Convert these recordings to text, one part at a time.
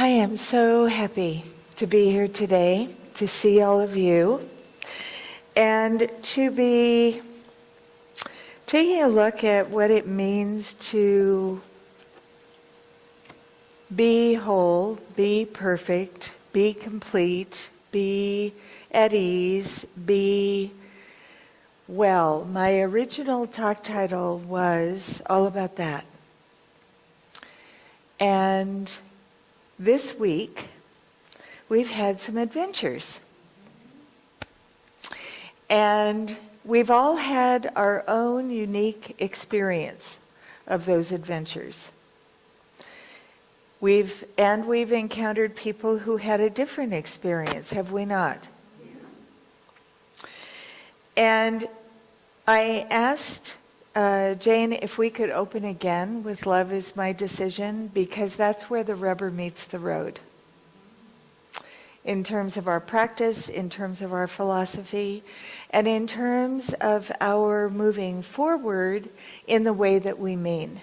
I am so happy to be here today, to see all of you, and to be taking a look at what it means to be whole, be perfect, be complete, be at ease, be well. My original talk title was all about that. And this week, we've had some adventures. And we've all had our own unique experience of those adventures. We've encountered people who had a different experience, have we not? Yes. And I asked Jane if we could open again with Love is My Decision, because that's where the rubber meets the road. In terms of our practice, in terms of our philosophy, and in terms of our moving forward in the way that we mean.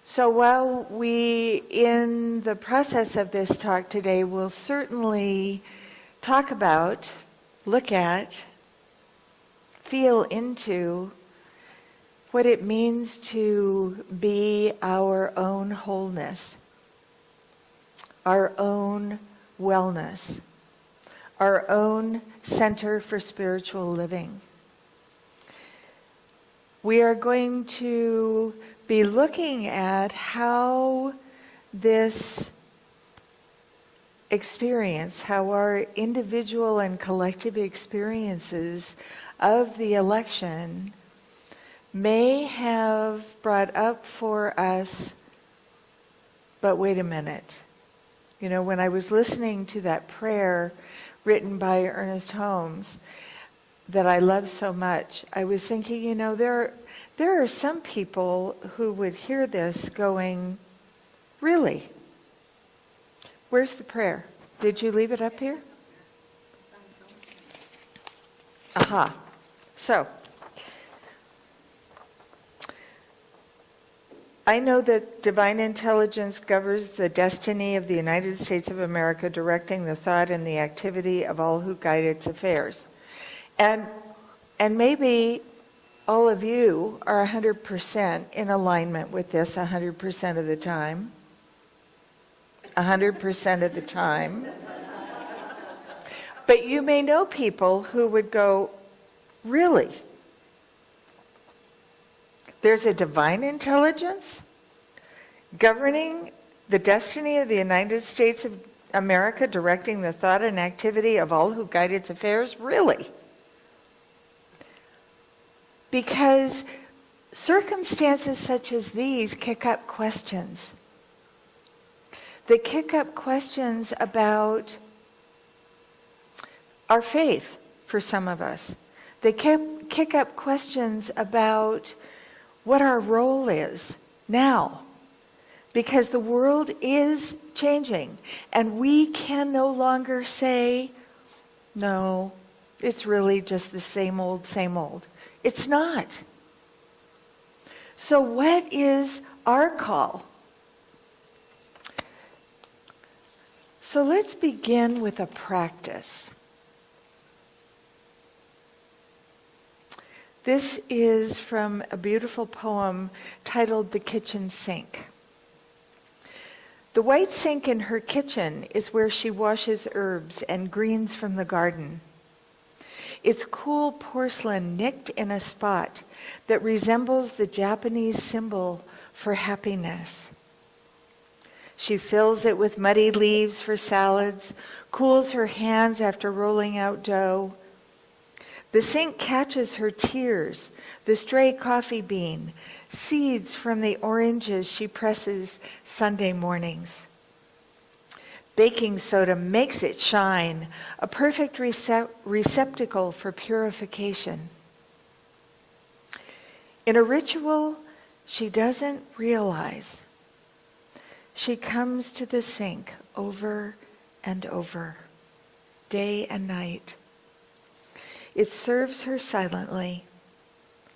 So while we, in the process of this talk today, will certainly talk about, look at, feel into what it means to be our own wholeness, our own wellness, our own center for spiritual living. We are going to be looking at how this experience, how our individual and collective experiences of the election may have brought up for us, but wait a minute. You know, when I was listening to that prayer written by Ernest Holmes that I love so much, I was thinking, you know, there are some people who would hear this going, really? Where's the prayer? Did you leave it up here? Aha. So, I know that divine intelligence governs the destiny of the United States of America, directing the thought and the activity of all who guide its affairs. And maybe all of you are 100% in alignment with this 100% of the time. 100% of the time. But you may know people who would go, really? There's a divine intelligence governing the destiny of the United States of America, directing the thought and activity of all who guide its affairs? Really? Because circumstances such as these kick up questions. They kick up questions about our faith for some of us. They kick up questions about what our role is now, because the world is changing, and we can no longer say, no, it's really just the same old, same old. It's not. So what is our call? So let's begin with a practice. This is from a beautiful poem titled The Kitchen Sink. The white sink in her kitchen is where she washes herbs and greens from the garden. Its cool porcelain nicked in a spot that resembles the Japanese symbol for happiness. She fills it with muddy leaves for salads, cools her hands after rolling out dough. The sink catches her tears, the stray coffee bean, seeds from the oranges she presses Sunday mornings. Baking soda makes it shine, a perfect receptacle for purification. In a ritual she doesn't realize, she comes to the sink over and over, day and night. It serves her silently,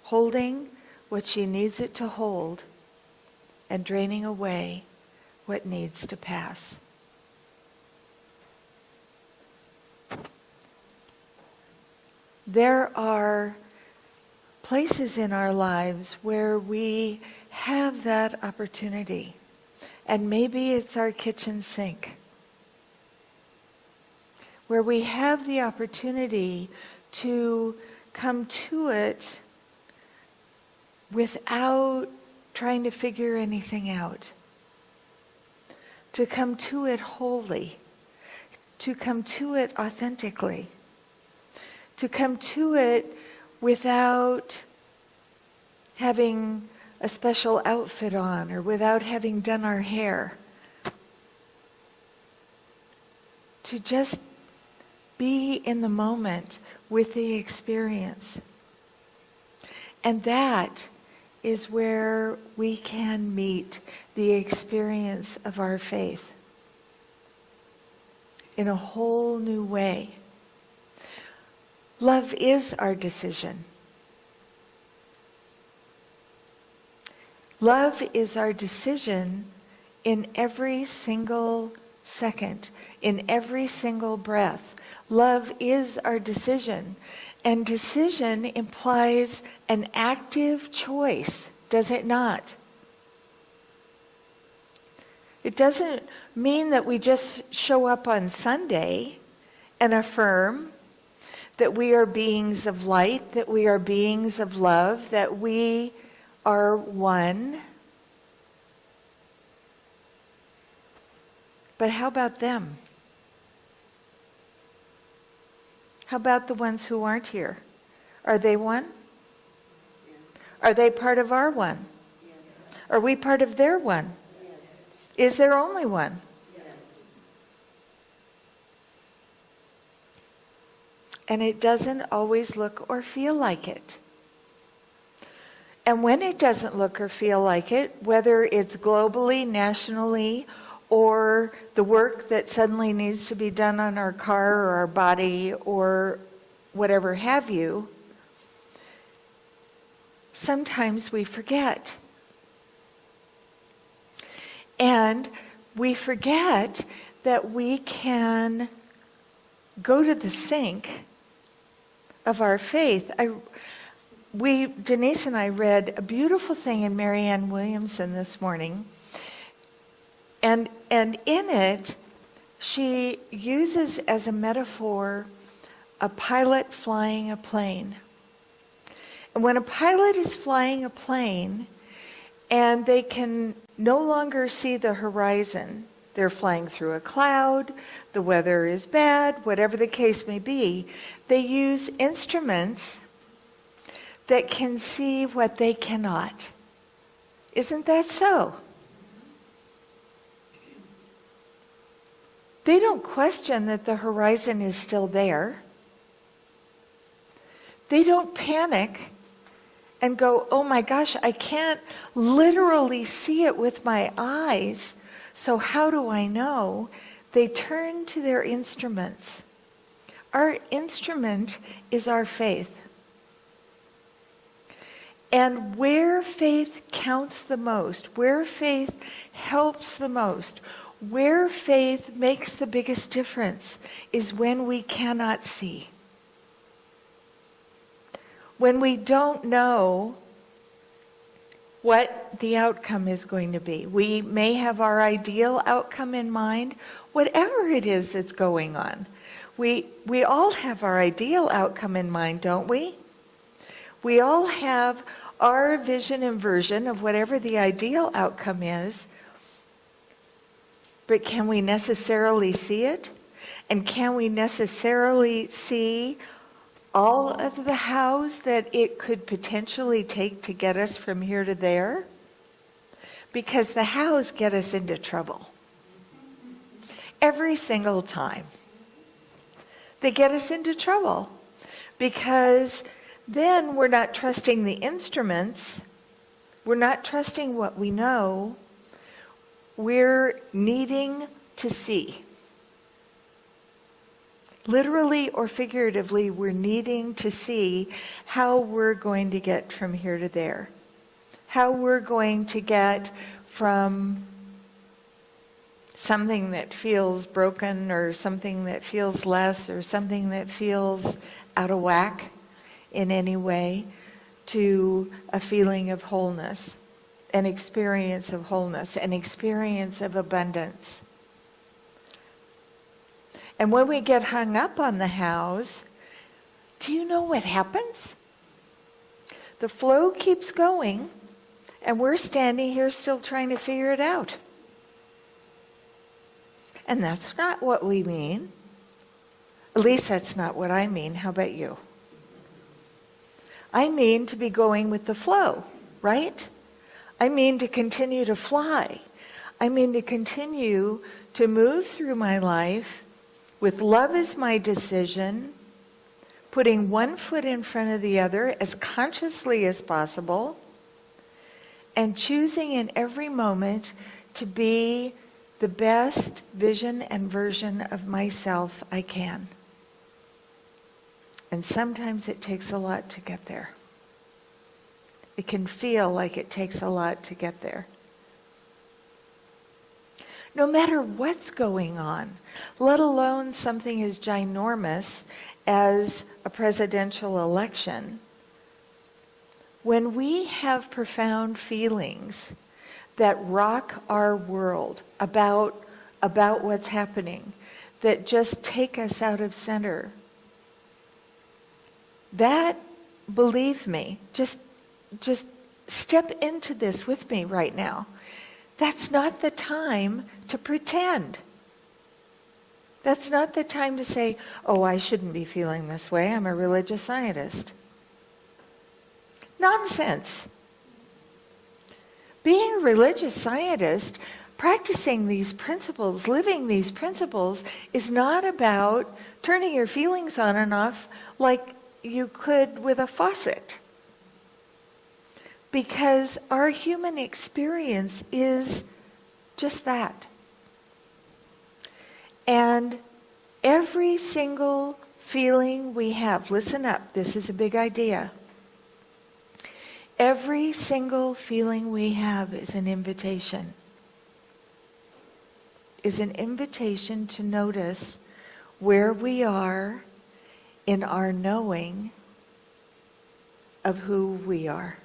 holding what she needs it to hold and draining away what needs to pass. There are places in our lives where we have that opportunity. And maybe it's our kitchen sink, where we have the opportunity to come to it without trying to figure anything out, to come to it wholly, to come to it authentically, to come to it without having a special outfit on or without having done our hair, to just be in the moment with the experience. And that is where we can meet the experience of our faith in a whole new way. Love is our decision. Love is our decision in every single second, in every single breath. Love is our decision. And decision implies an active choice, does it not? It doesn't mean that we just show up on Sunday and affirm that we are beings of light, that we are beings of love, that we are one. But how about them? How about the ones who aren't here? Are they one? Yes. Are they part of our one? Yes. Are we part of their one? Yes. Is there only one? Yes. And it doesn't always look or feel like it. And when it doesn't look or feel like it, whether it's globally, nationally, or the work that suddenly needs to be done on our car or our body or whatever have you, sometimes we forget. And we forget that we can go to the sink of our faith. Denise and I read a beautiful thing in Rev Ann Williamson this morning. And in it, she uses as a metaphor a pilot flying a plane. And when a pilot is flying a plane and they can no longer see the horizon, they're flying through a cloud, the weather is bad, whatever the case may be, they use instruments that can see what they cannot. Isn't that so? They don't question that the horizon is still there. They don't panic and go, oh my gosh, I can't literally see it with my eyes, so how do I know? They turn to their instruments. Our instrument is our faith. And where faith counts the most, where faith helps the most, where faith makes the biggest difference is when we cannot see. When we don't know what the outcome is going to be. We may have our ideal outcome in mind, whatever it is that's going on. We all have our ideal outcome in mind, don't we? We all have our vision and version of whatever the ideal outcome is. But can we necessarily see it? And can we necessarily see all of the hows that it could potentially take to get us from here to there? Because the hows get us into trouble. Every single time. They get us into trouble. Because then we're not trusting the instruments. We're not trusting what we know. We're needing to see. Literally or figuratively, we're needing to see how we're going to get from here to there. How we're going to get from something that feels broken or something that feels less or something that feels out of whack in any way, to a feeling of wholeness, an experience of wholeness, an experience of abundance. And when we get hung up on the hows, do you know what happens? The flow keeps going, and we're standing here still trying to figure it out. And that's not what we mean. At least that's not what I mean. How about you? I mean to be going with the flow, right? I mean to continue to fly. I mean to continue to move through my life with love as my decision, putting one foot in front of the other as consciously as possible, and choosing in every moment to be the best vision and version of myself I can. And sometimes it takes a lot to get there. It can feel like it takes a lot to get there. No matter what's going on, let alone something as ginormous as a presidential election, when we have profound feelings that rock our world about what's happening, that just take us out of center, that, believe me, just step into this with me right now. That's not the time to pretend. That's not the time to say, oh, I shouldn't be feeling this way. I'm a religious scientist. Nonsense. Being a religious scientist, practicing these principles, living these principles, is not about turning your feelings on and off like you could with a faucet. Because our human experience is just that. And every single feeling we have, listen up, this is a big idea. Every single feeling we have is an invitation. Is an invitation to notice where we are in our knowing of who we are.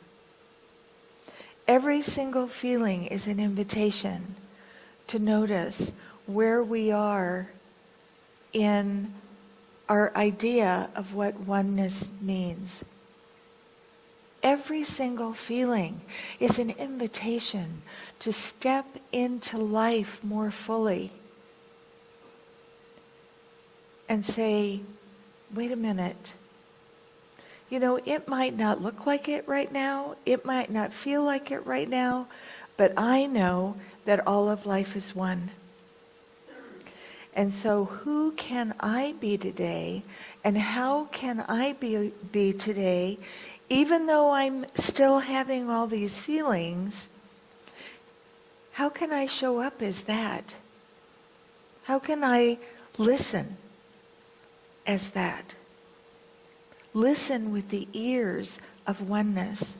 Every single feeling is an invitation to notice where we are in our idea of what oneness means. Every single feeling is an invitation to step into life more fully and say, wait a minute. You know, it might not look like it right now. It might not feel like it right now. But I know that all of life is one. And so who can I be today? And how can I be today, even though I'm still having all these feelings? How can I show up as that? How can I listen as that? Listen with the ears of oneness.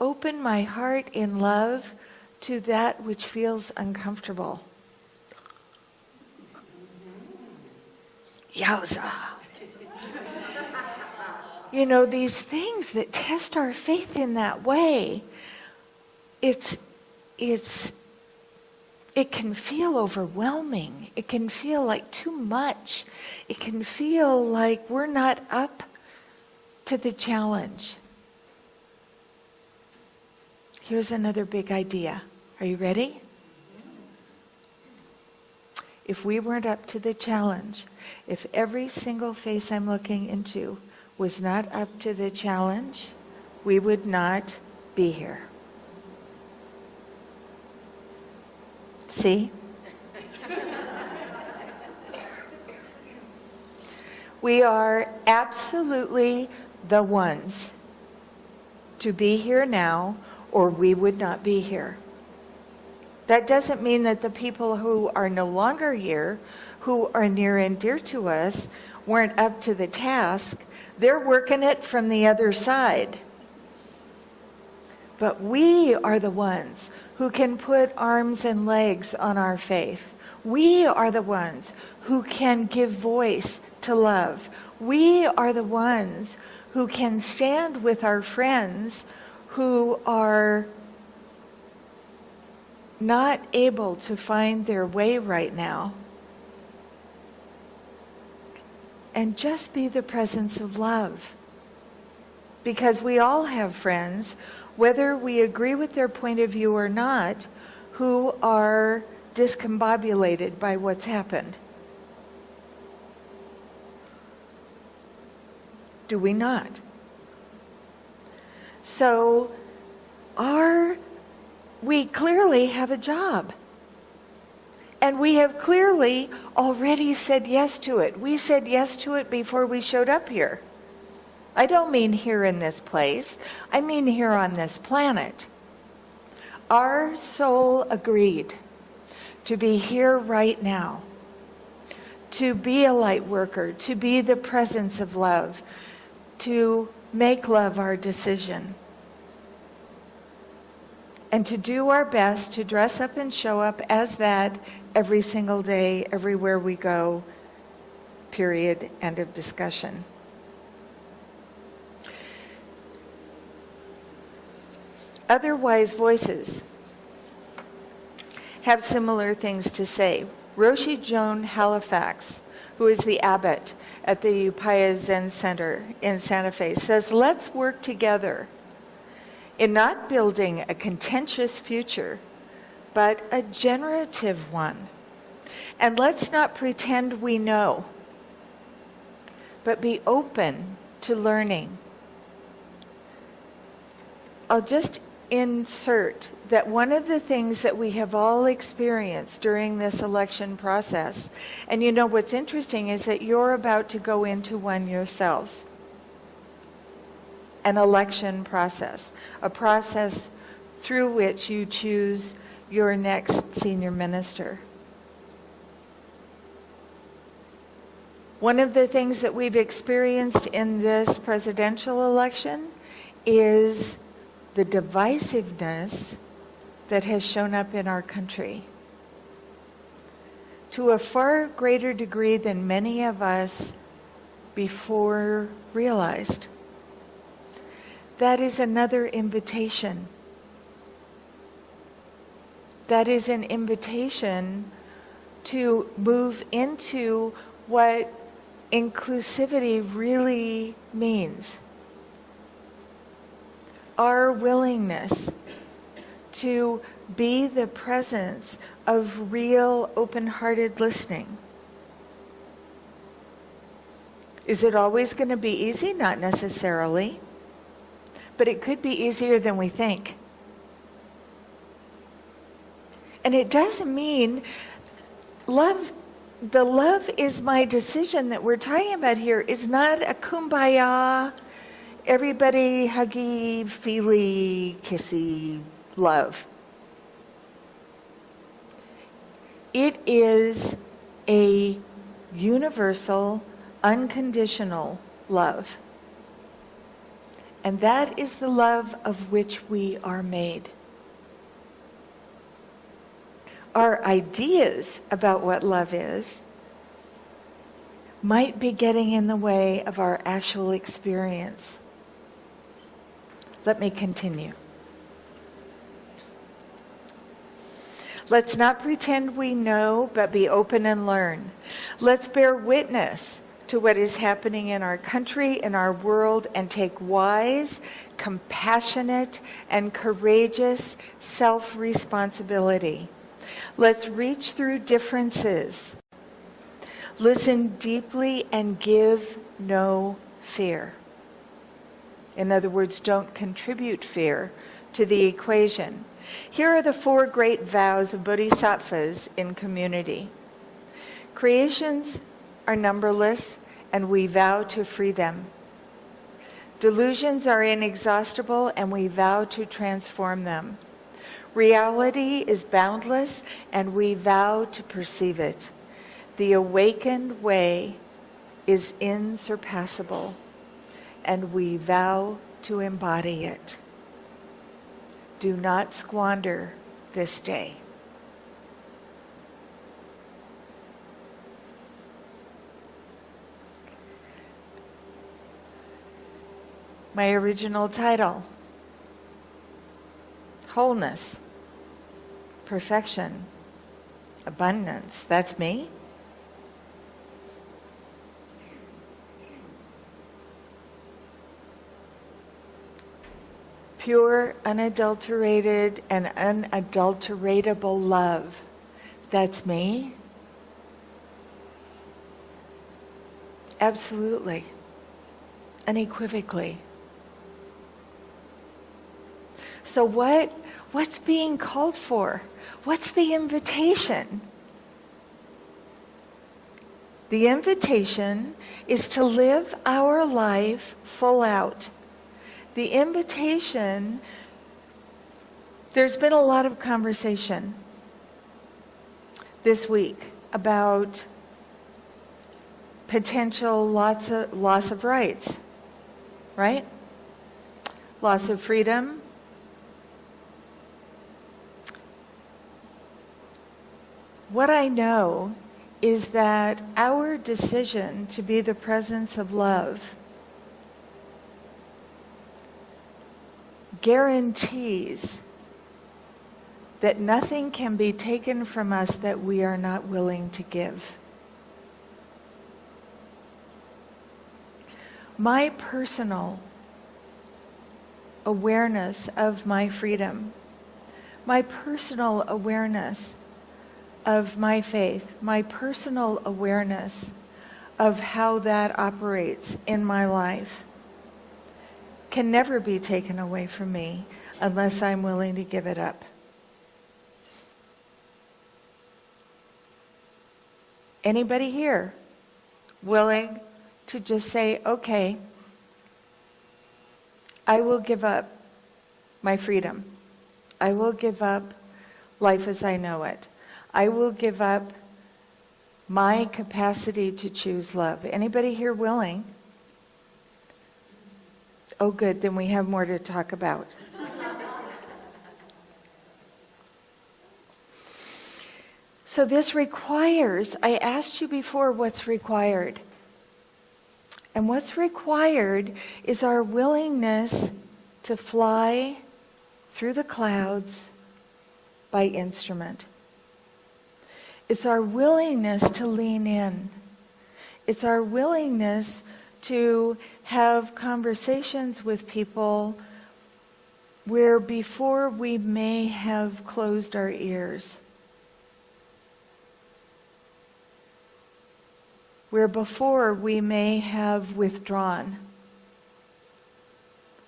Open my heart in love to that which feels uncomfortable. Yowza. You know, these things that test our faith in that way, it can feel overwhelming. It can feel like too much. It can feel like we're not up to the challenge. Here's another big idea. Are you ready? If we weren't up to the challenge, if every single face I'm looking into was not up to the challenge, we would not be here. See? We are absolutely the ones to be here now, or we would not be here. That doesn't mean that the people who are no longer here, who are near and dear to us, weren't up to the task. They're working it from the other side. But we are the ones who can put arms and legs on our faith. We are the ones who can give voice to love. We are the ones who can stand with our friends who are not able to find their way right now, and just be the presence of love. Because we all have friends, whether we agree with their point of view or not, who are discombobulated by what's happened. Do we not? So, we clearly have a job. And we have clearly already said yes to it. We said yes to it before we showed up here. I don't mean here in this place. I mean here on this planet. Our soul agreed to be here right now, to be a light worker, to be the presence of love, to make love our decision, and to do our best to dress up and show up as that every single day, everywhere we go, period, end of discussion. Other wise voices have similar things to say. Roshi Joan Halifax, who is the abbot at the Upaya Zen Center in Santa Fe, says, let's work together in not building a contentious future, but a generative one. And let's not pretend we know, but be open to learning. I'll just insert that one of the things that we have all experienced during this election process, and you know what's interesting is that you're about to go into one yourselves. An election process, a process through which you choose your next senior minister. One of the things that we've experienced in this presidential election is the divisiveness that has shown up in our country to a far greater degree than many of us before realized. That is another invitation. That is an invitation to move into what inclusivity really means. Our willingness to be the presence of real open-hearted listening. Is it always going to be easy? Not necessarily. But it could be easier than we think. And it doesn't mean the love is my decision that we're talking about here is not a kumbaya, everybody huggy, feely, kissy love. It is a universal, unconditional love. And that is the love of which we are made. Our ideas about what love is might be getting in the way of our actual experience. Let me continue. Let's not pretend we know, but be open and learn. Let's bear witness to what is happening in our country, in our world, and take wise, compassionate, and courageous self-responsibility. Let's reach through differences. Listen deeply and give no fear. In other words, don't contribute fear to the equation. Here are the 4 great vows of bodhisattvas in community. Creations are numberless, and we vow to free them. Delusions are inexhaustible, and we vow to transform them. Reality is boundless, and we vow to perceive it. The awakened way is insurpassable, and we vow to embody it. Do not squander this day. My original title, Wholeness, Perfection, Abundance. That's me. Pure, unadulterated, and unadulteratable love. That's me. Absolutely. Unequivocally. So what's being called for? What's the invitation? The invitation is to live our life full out. The invitation, there's been a lot of conversation this week about potential loss of rights, right? Loss of freedom. What I know is that our decision to be the presence of love guarantees that nothing can be taken from us that we are not willing to give. My personal awareness of my freedom, my personal awareness of my faith, my personal awareness of how that operates in my life can never be taken away from me unless I'm willing to give it up. Anybody here willing to just say, okay, I will give up my freedom. I will give up life as I know it. I will give up my capacity to choose love. Anybody here willing? Oh, good, then we have more to talk about. So this requires, I asked you before what's required. And what's required is our willingness to fly through the clouds by instrument. It's our willingness to lean in. It's our willingness to have conversations with people where before we may have closed our ears. Where before we may have withdrawn.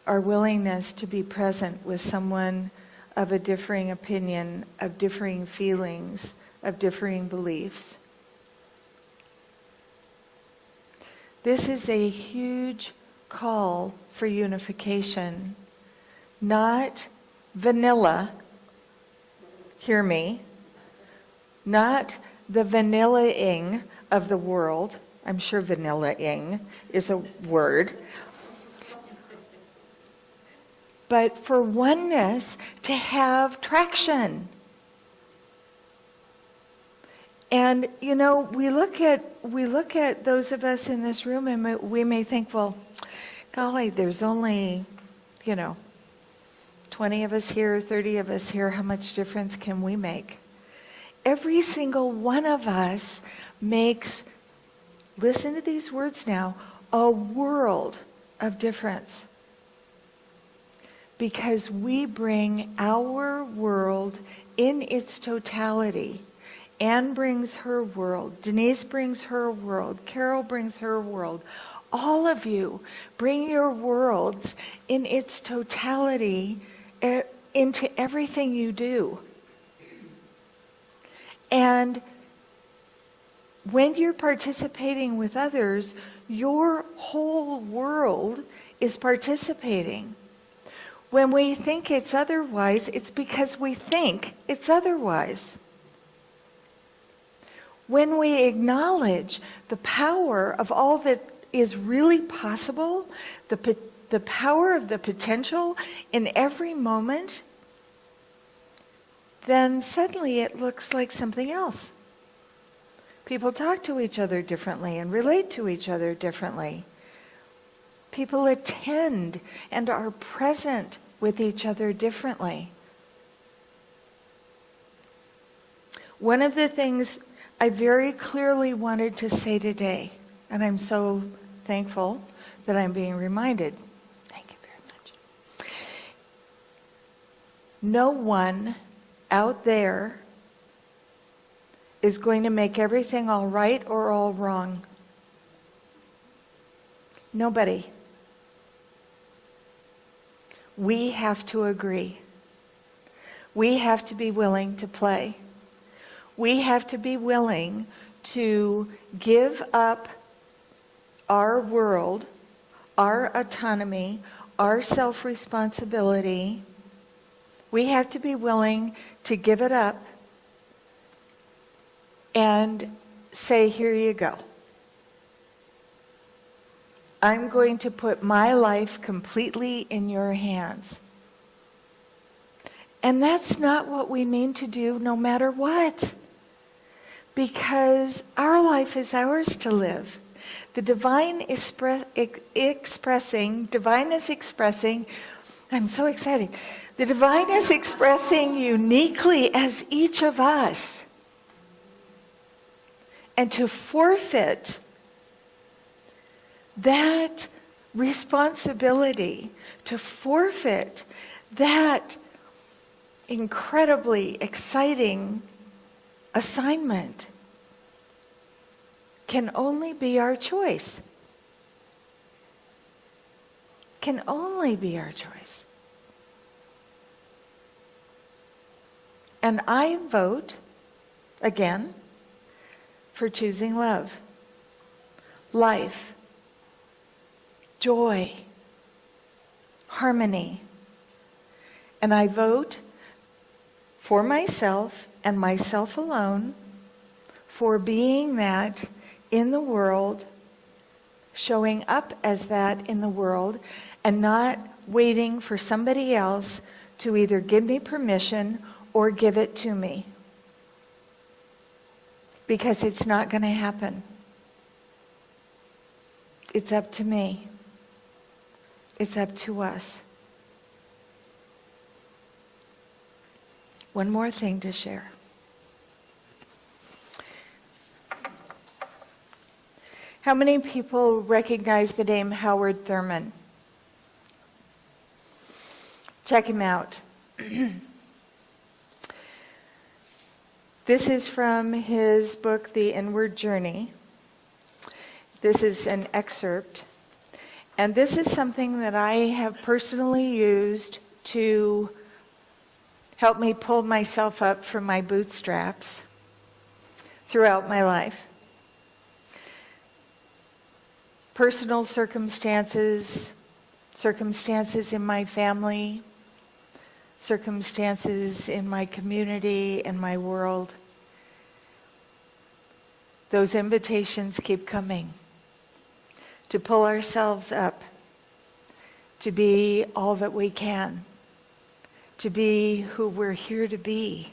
Our willingness to be present with someone of a differing opinion, of differing feelings, of differing beliefs. This is a huge call for unification, not vanilla, hear me, not the vanilla-ing of the world. I'm sure vanilla-ing is a word. But for oneness to have traction. And, you know, we look at those of us in this room and we may think, well, golly, there's only, 20 of us here, 30 of us here. How much difference can we make? Every single one of us makes, listen to these words now, a world of difference. Because we bring our world in its totality. Anne brings her world. Denise brings her world. Carol brings her world. All of you bring your worlds in its totality into everything you do. And when you're participating with others, your whole world is participating. When we think it's otherwise, it's because we think it's otherwise. When we acknowledge the power of all that is really possible, the power of the potential in every moment, then suddenly it looks like something else. People talk to each other differently and relate to each other differently. People attend and are present with each other differently. One of the things I very clearly wanted to say today, and I'm so thankful that I'm being reminded. Thank you very much. No one out there is going to make everything all right or all wrong. Nobody. We have to agree. We have to be willing to play. We have to be willing to give up our world, our autonomy, our self-responsibility. We have to be willing to give it up and say, here you go. I'm going to put my life completely in your hands. And that's not what we mean to do no matter what. Because our life is ours to live. The divine is expressing, I'm so excited. The divine is expressing uniquely as each of us. And to forfeit that responsibility, to forfeit that incredibly exciting assignment can only be our choice. Can only be our choice. And I vote, again, for choosing love, life, joy, harmony. And I vote for myself and myself alone for being that in the world, showing up as that in the world, and not waiting for somebody else to either give me permission or give it to me. Because it's not going to happen. It's up to me. It's up to us. One more thing to share. How many people recognize the name Howard Thurman? Check him out. This is from his book, The Inward Journey. This is an excerpt. And this is something that I have personally used to help me pull myself up from my bootstraps throughout my life. Personal circumstances in my family, circumstances in my community, in my world. Those invitations keep coming to pull ourselves up, to be all that we can, to be who we're here to be,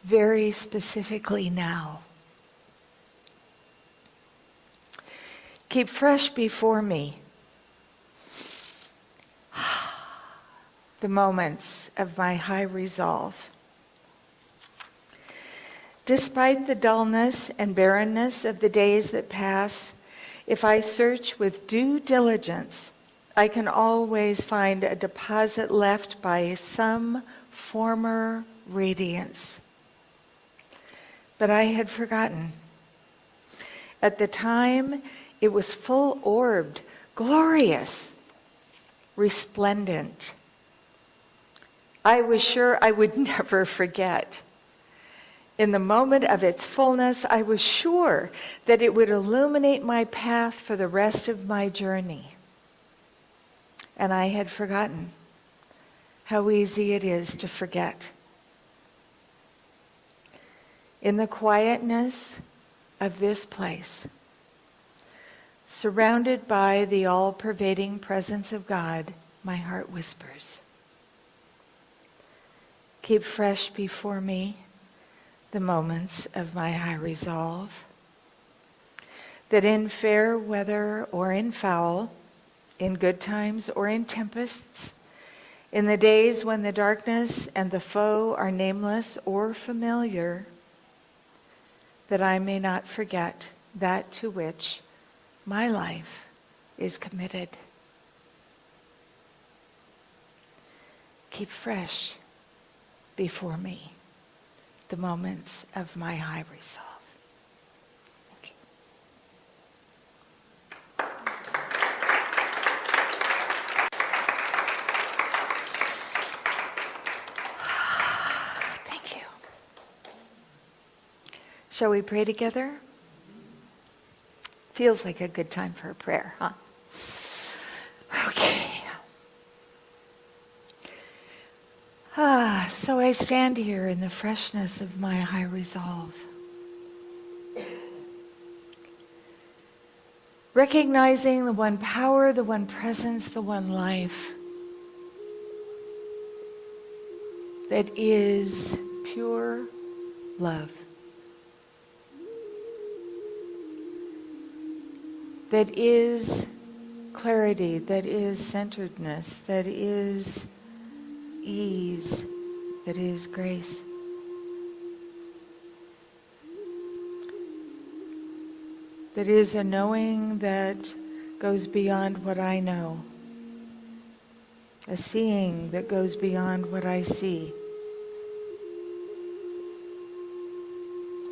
very specifically now. Keep fresh before me the moments of my high resolve. Despite the dullness and barrenness of the days that pass, if I search with due diligence, I can always find a deposit left by some former radiance. But I had forgotten. At the time, it was full-orbed, glorious, resplendent. I was sure I would never forget. In the moment of its fullness, I was sure that it would illuminate my path for the rest of my journey. And I had forgotten how easy it is to forget. In the quietness of this place, surrounded by the all-pervading presence of God, my heart whispers, Keep fresh before me the moments of my high resolve, that in fair weather or in foul, in good times or in tempests, in the days when the darkness and the foe are nameless or familiar, that I may not forget that to which my life is committed. Keep fresh before me the moments of my high resolve. Thank you. Thank you. Shall we pray together? Feels like a good time for a prayer, huh? Okay. So I stand here in the freshness of my high resolve, recognizing the one power, the one presence, the one life that is pure love, that is clarity, that is centeredness, that is ease, that is grace. That is a knowing that goes beyond what I know. A seeing that goes beyond what I see.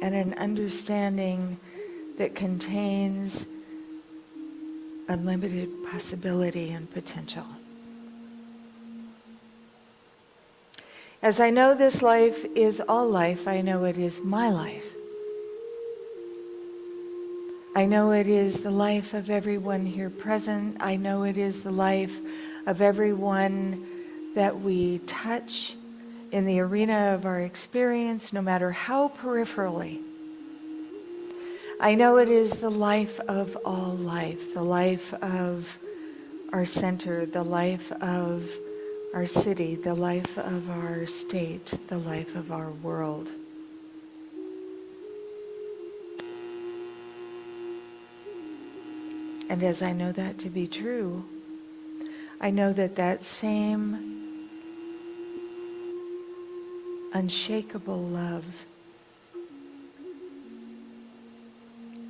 And an understanding that contains unlimited possibility and potential. As I know this life is all life, I know it is my life. I know it is the life of everyone here present. I know it is the life of everyone that we touch in the arena of our experience, no matter how peripherally. I know it is the life of all life, the life of our center, the life of our city, the life of our state, the life of our world. And as I know that to be true, I know that that same unshakable love,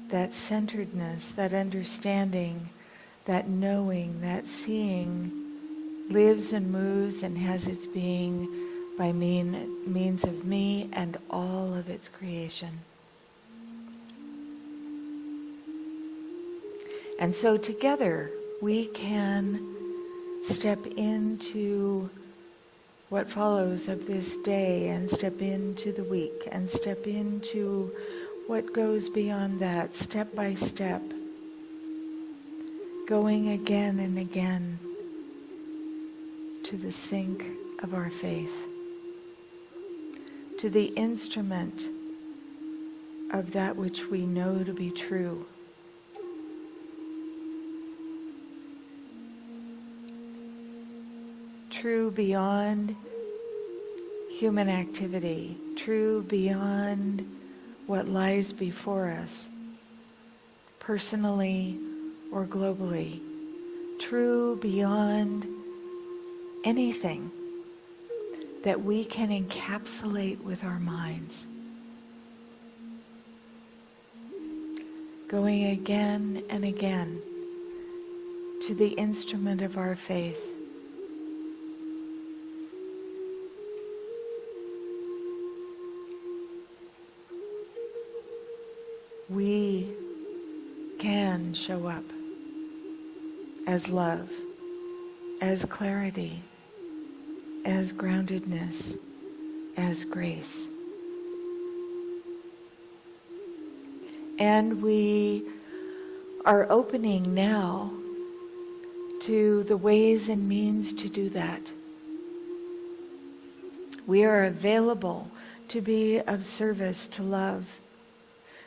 that centeredness, that understanding, that knowing, that seeing, lives and moves and has its being by means of me and all of its creation. And so together we can step into what follows of this day and step into the week and step into what goes beyond that, step by step, going again and again to the sink of our faith, to the instrument of that which we know to be true. True beyond human activity, true beyond what lies before us, personally or globally, true beyond anything that we can encapsulate with our minds. Going again and again to the instrument of our faith. We can show up as love, as clarity, as groundedness, as grace. And we are opening now to the ways and means to do that. We are available to be of service to love,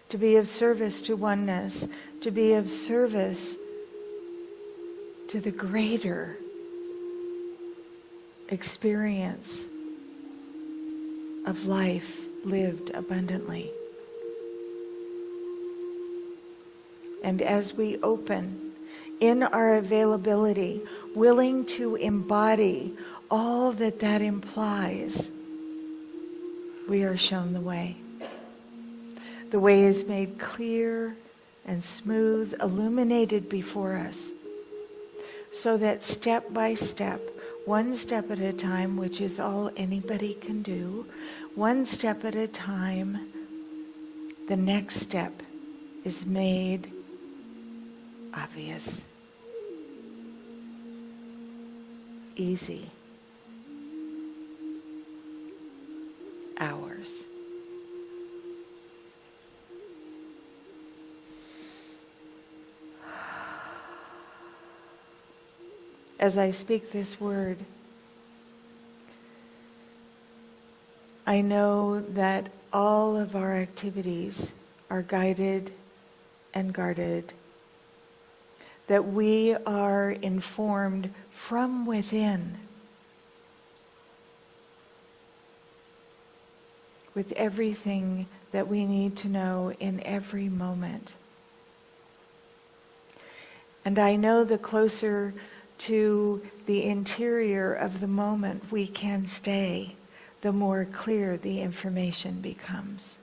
to be of service to oneness, to be of service to the greater experience of life lived abundantly. And as we open in our availability, willing to embody all that that implies, we are shown the way. The way is made clear and smooth, illuminated before us, so that step by step, one step at a time, which is all anybody can do, one step at a time, the next step is made obvious, easy, ours. As I speak this word, I know that all of our activities are guided and guarded, that we are informed from within with everything that we need to know in every moment. And I know the closer to the interior of the moment we can stay, the more clear the information becomes.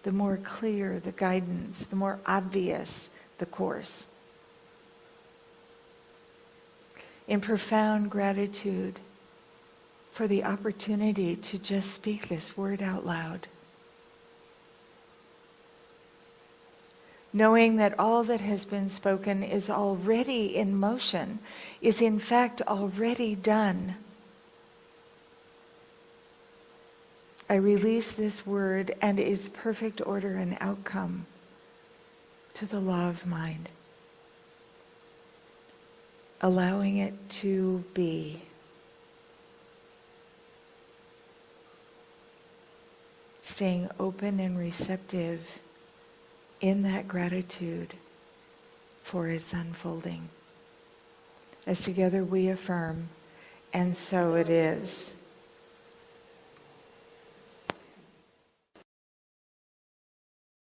The more clear the guidance, the more obvious the course. In profound gratitude for the opportunity to just speak this word out loud. Knowing that all that has been spoken is already in motion, is in fact already done. I release this word and its perfect order and outcome to the law of mind, allowing it to be. Staying open and receptive in that gratitude for its unfolding. As together we affirm, and so it is.